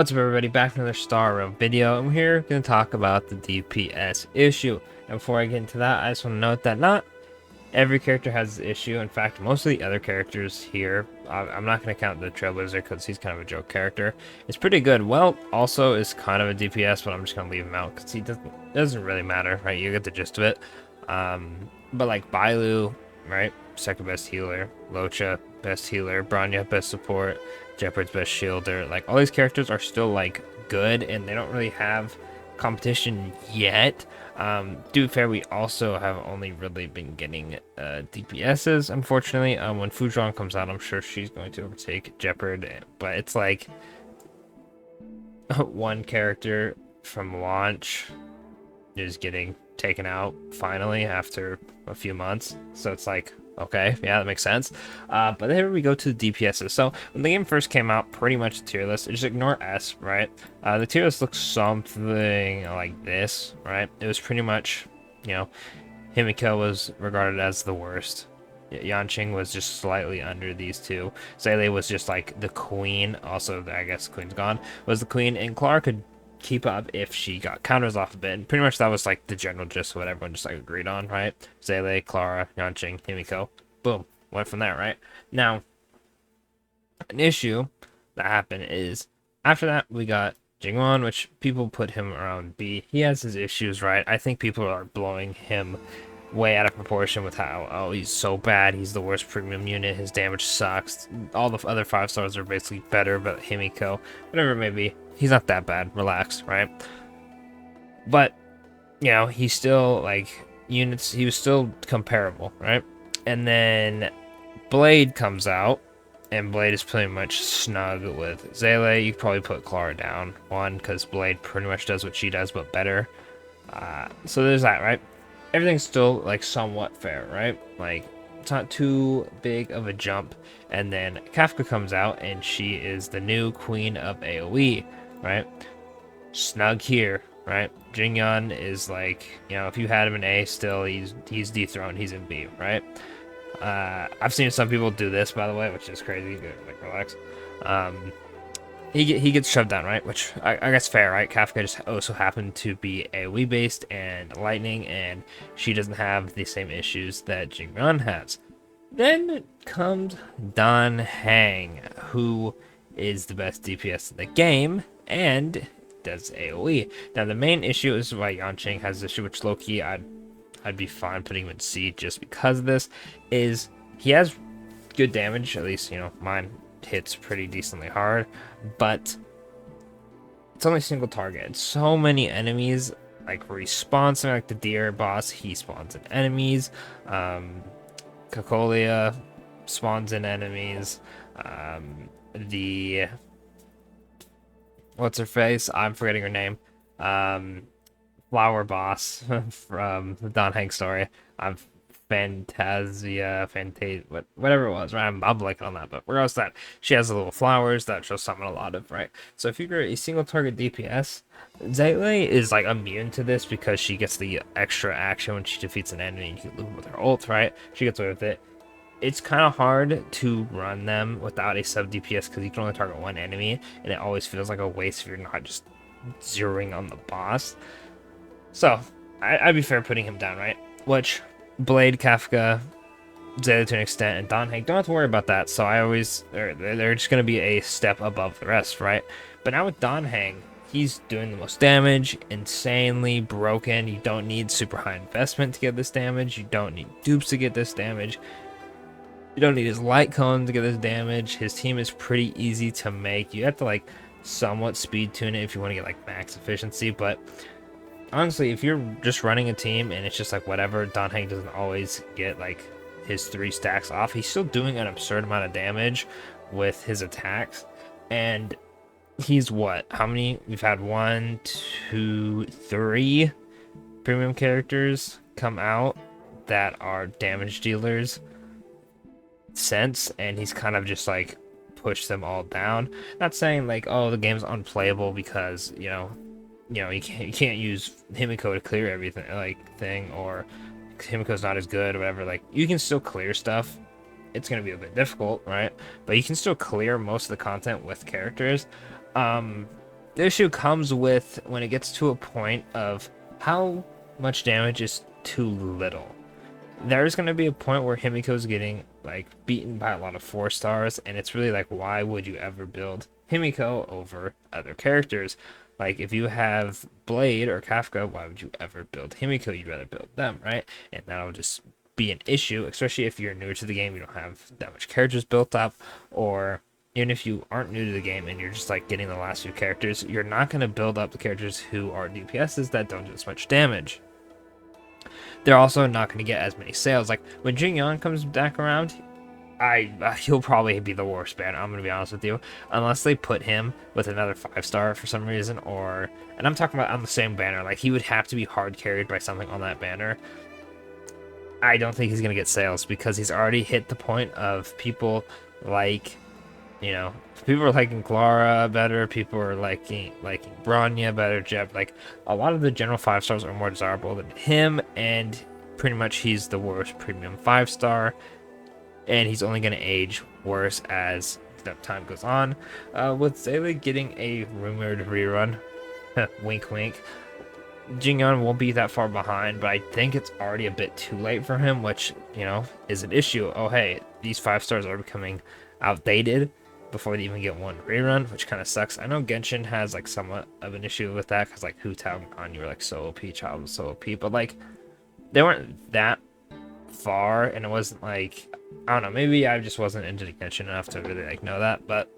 What's up, everybody? Back to another Star Realm video, and we're here going to talk about the DPS issue. And before I get into that, I just want to note that not every character has this issue. In fact, most of the other characters here, I'm not going to count the Trailblazer because he's kind of a joke character. It's pretty good. Well, also is kind of a DPS, but I'm just going to leave him out because he doesn't really matter, right? You get the gist of it. But like Bailu, right? Second best healer. Locha, best healer. Bronya, best support. Jeopard's best shielder. Like, all these characters are still like good, and they don't really have competition yet. To be fair, we also have only really been getting DPSs, unfortunately. When Fuzhong comes out, I'm sure she's going to overtake Jeopard, but it's like one character from launch is getting taken out finally after a few months, so it's like, okay, yeah, that makes sense. But there we go to the DPSs. So when the game first came out, pretty much the tier list, just ignore S, right? The tier list looks something like this, right? It was pretty much, Himiko was regarded as the worst. Yanqing was just slightly under these two. Seele was just like the queen. Also, I guess the queen's gone. Was the queen, and Clara could keep up if she got counters off a bit. And pretty much that was like the general gist of what everyone just like agreed on, right? Seele, Clara, Yanqing, Himiko. Boom. Went from there, right? Now, an issue that happened is after that we got Jingwon, which people put him around B. He has his issues, right? I think people are blowing him way out of proportion with how, oh, he's so bad, he's the worst premium unit, his damage sucks. All the other 5 stars are basically better, but Himiko, whatever it may be, he's not that bad. Relax, right? But, he's still, like, units, he was still comparable, right? And then Blade comes out, and Blade is pretty much snug with Seele. You could probably put Clara down, one, because Blade pretty much does what she does, but better. So there's that, right? Everything's still like somewhat fair, right? Like, it's not too big of a jump. And then Kafka comes out, and she is the new queen of AoE, right? Snug here, right? Jingyan is like, if you had him in A still, he's dethroned, he's in B, right? I've seen some people do this, by the way, which is crazy. Like, relax. He gets shoved down, right? Which I guess fair, right? Kafka just also happened to be AoE based and lightning, and she doesn't have the same issues that Jingyan has. Then comes Dan Heng, who is the best DPS in the game and does AoE. Now the main issue is why Yanqing has this issue, which low-key I'd be fine putting him in C just because of this, is he has good damage, at least, mine hits pretty decently hard, but it's only single target. And so many enemies like respawn. Something like the deer boss, he spawns in enemies. Cocolia spawns in enemies. The what's her face? I'm forgetting her name. Flower boss from the Don Hank story. I've whatever it was, right? I'm blanking on that, but regardless of that, she has the little flowers that she'll summon a lot of, right? So if you're a single target DPS, Seele is like immune to this because she gets the extra action when she defeats an enemy and you can loop with her ult, right? She gets away with it. It's kind of hard to run them without a sub DPS because you can only target one enemy, and it always feels like a waste if you're not just zeroing on the boss. So I'd be fair putting him down, right? Which Blade, Kafka, Seele to an extent, and Don Hank don't have to worry about that. So they're just gonna be a step above the rest, right? But now with Don Hank, he's doing the most damage, insanely broken. You don't need super high investment to get this damage. You don't need dupes to get this damage. You don't need his light cone to get this damage. His team is pretty easy to make. You have to like somewhat speed tune it if you want to get like max efficiency, but honestly, if you're just running a team and it's just like whatever, Don Hank doesn't always get like his 3 stacks off. He's still doing an absurd amount of damage with his attacks. And he's what? How many? We've had 1, 2, 3 premium characters come out that are damage dealers since, and he's kind of just like pushed them all down. Not saying like, oh, the game's unplayable because, you can't use Himiko to clear everything, or Himiko's not as good or whatever. Like, you can still clear stuff. It's going to be a bit difficult, right? But you can still clear most of the content with characters. the issue comes with when it gets to a point of how much damage is too little. There's going to be a point where Himiko's getting like beaten by a lot of 4 stars, and it's really like, why would you ever build Himiko over other characters? Like, if you have Blade or Kafka, why would you ever build Himiko? You'd rather build them, right? And that'll just be an issue, especially if you're newer to the game, you don't have that much characters built up, or even if you aren't new to the game and you're just like getting the last few characters, you're not going to build up the characters who are DPSs that don't do as much damage. They're also not going to get as many sales. Like when Jing Yuan comes back around, he'll probably be the worst banner. I'm going to be honest with you, unless they put him with another 5-star for some reason, or, and I'm talking about on the same banner, like he would have to be hard carried by something on that banner. I don't think he's going to get sales because he's already hit the point of people like, you know, people are liking Clara better, people are liking Bronya better, Jeb. Like, a lot of the general 5-stars are more desirable than him, and pretty much he's the worst premium 5-star, and he's only going to age worse as the time goes on. With Zayla getting a rumored rerun, wink wink, Jing Yuan won't be that far behind, but I think it's already a bit too late for him, which, you know, is an issue. Oh, hey, these 5-stars are becoming outdated before they even get one rerun, which kind of sucks. I know Genshin has like somewhat of an issue with that because like Hu Tao and Anya were like so OP, Child was so OP, but like they weren't that far, and it wasn't like, I don't know, maybe I just wasn't into Genshin enough to really like know that. But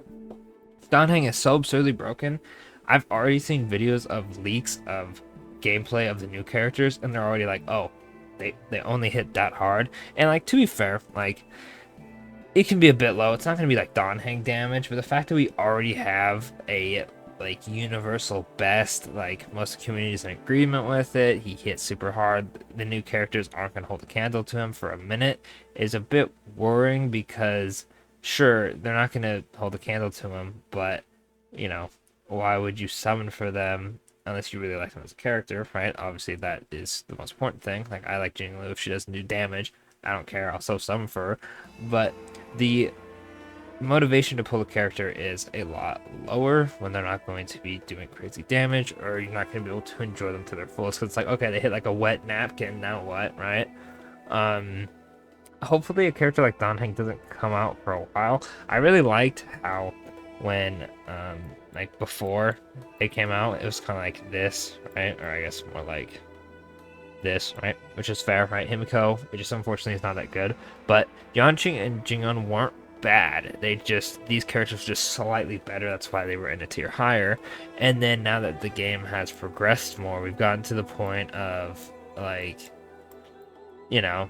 Danheng is so absurdly broken. I've already seen videos of leaks of gameplay of the new characters, and they're already like, oh, they only hit that hard. And like, to be fair, like, it can be a bit low. It's not going to be like Danheng damage, but the fact that we already have a like universal best, like most communities in agreement with it, he hits super hard, the new characters aren't going to hold a candle to him for a minute, is a bit worrying because sure, they're not going to hold a candle to him, but you know, why would you summon for them unless you really like them as a character, right? Obviously that is the most important thing. Like, I like Jing Lu. If she doesn't do damage, I don't care, I'll still summon for her. But the motivation to pull a character is a lot lower when they're not going to be doing crazy damage, or you're not going to be able to enjoy them to their fullest. Because it's like, okay, they hit like a wet napkin, now what, right? Hopefully a character like Danheng doesn't come out for a while. I really liked how when like before they came out, it was kind of like this, right? Or I guess more like this, right? Which is fair, right? Himiko, it just unfortunately is not that good. But Yanqing and Jingyun weren't bad. These characters were just slightly better. That's why they were in a tier higher. And then now that the game has progressed more, we've gotten to the point of like, you know,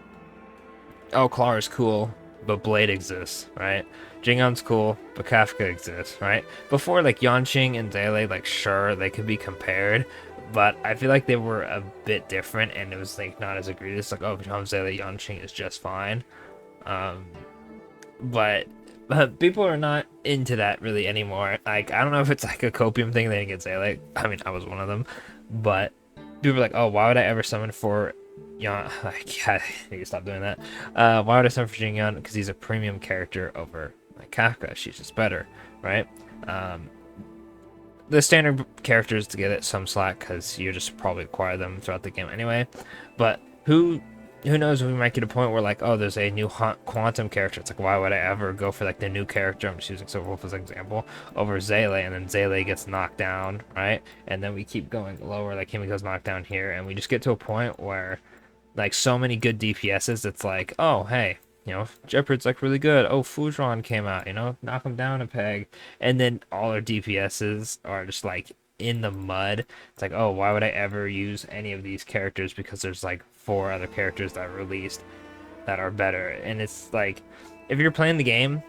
oh, Clara's cool, but Blade exists, right? Jingyun's cool, but Kafka exists, right? Before, like, Yanqing and Zayla, like, sure, they could be compared, but I feel like they were a bit different, and it was, like, not as egregious. Like, oh, Zayla, Yanqing is just fine. But people are not into that really anymore. Like, I don't know if it's, like, a copium thing they didn't get Zayla. I mean, I was one of them. But people are like, oh, why would I ever summon for Yan? I need to stop doing that. Why would I summon for Jing Yuan? Because he's a premium character over like Kafka. She's just better, right? The standard characters to get it some slack because you just probably acquire them throughout the game anyway. But who knows, we might get a point where like, oh, there's a new quantum character. It's like, why would I ever go for like the new character? I'm just using Silverwolf as an example over Zayla, and then Zayla gets knocked down, right? And then we keep going lower, like Himiko's knocked down here, and we just get to a point where like so many good DPSs, it's like, oh, hey, you know, Jeopard's like really good. Oh, Fuzhuan came out, you know, knock him down a peg. And then all our DPSs are just like in the mud. It's like, oh, why would I ever use any of these characters? Because there's like 4 other characters that are released that are better. And it's like, if you're playing the game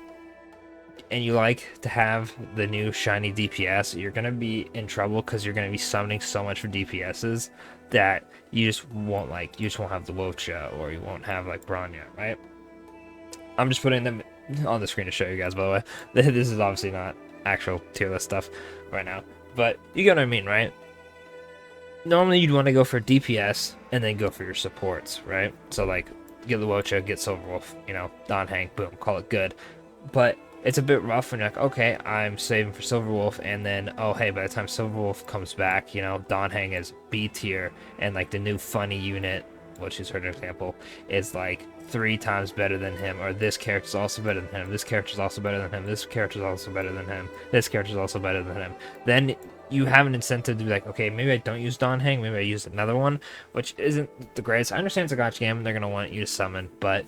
and you like to have the new shiny DPS, you're going to be in trouble because you're going to be summoning so much for DPSs that you just won't have the Wocha, or you won't have like Bronya, right? I'm just putting them on the screen to show you guys, by the way. This is obviously not actual tier list stuff right now, but you get what I mean, right? Normally you'd want to go for DPS and then go for your supports, right? So like, get the Wocha, get Silverwolf, you know, Danheng, boom, call it good. But it's a bit rough when you're like, okay, I'm saving for Silverwolf, and then, oh, hey, by the time Silverwolf comes back, you know, Donhang is B tier, and like the new funny unit, which is her example, is like 3 times better than him, or this character's also better than him, this character's also better than him, this character's also better than him, this character's also better than him. Then you have an incentive to be like, okay, maybe I don't use Donhang, maybe I use another one, which isn't the greatest. I understand it's a gotcha game, and they're going to want you to summon, but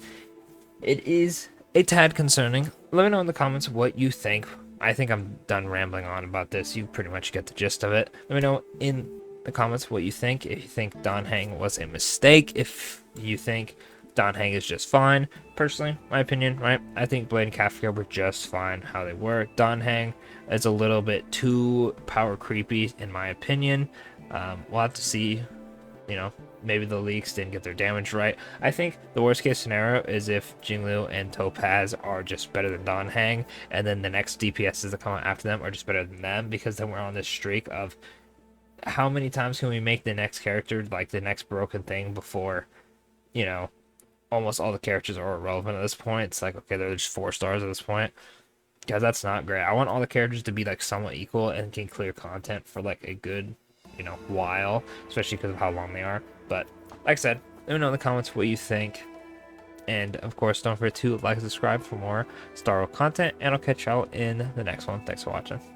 it is a tad concerning. Let me know in the comments what you think. I think I'm done rambling on about this. You pretty much get the gist of it. Let me know in the comments what you think. If you think Donhang was a mistake, if you think Donhang is just fine. Personally, my opinion, right? I think Blade and Kafka were just fine how they were. Donhang is a little bit too power creepy in my opinion. We'll have to see, you know, maybe the leaks didn't get their damage right. I think the worst case scenario is if Jinglu and Topaz are just better than Donhang, and then the next DPSs that come out after them are just better than them, because then we're on this streak of how many times can we make the next character like the next broken thing before, you know, almost all the characters are irrelevant at this point. It's like, okay, they're just 4 stars at this point. Because that's not great. I want all the characters to be like somewhat equal and can clear content for like a good, you know, while, especially because of how long they are. But like I said, let me know in the comments what you think. And of course, don't forget to like and subscribe for more Star Wars content. And I'll catch y'all in the next one. Thanks for watching.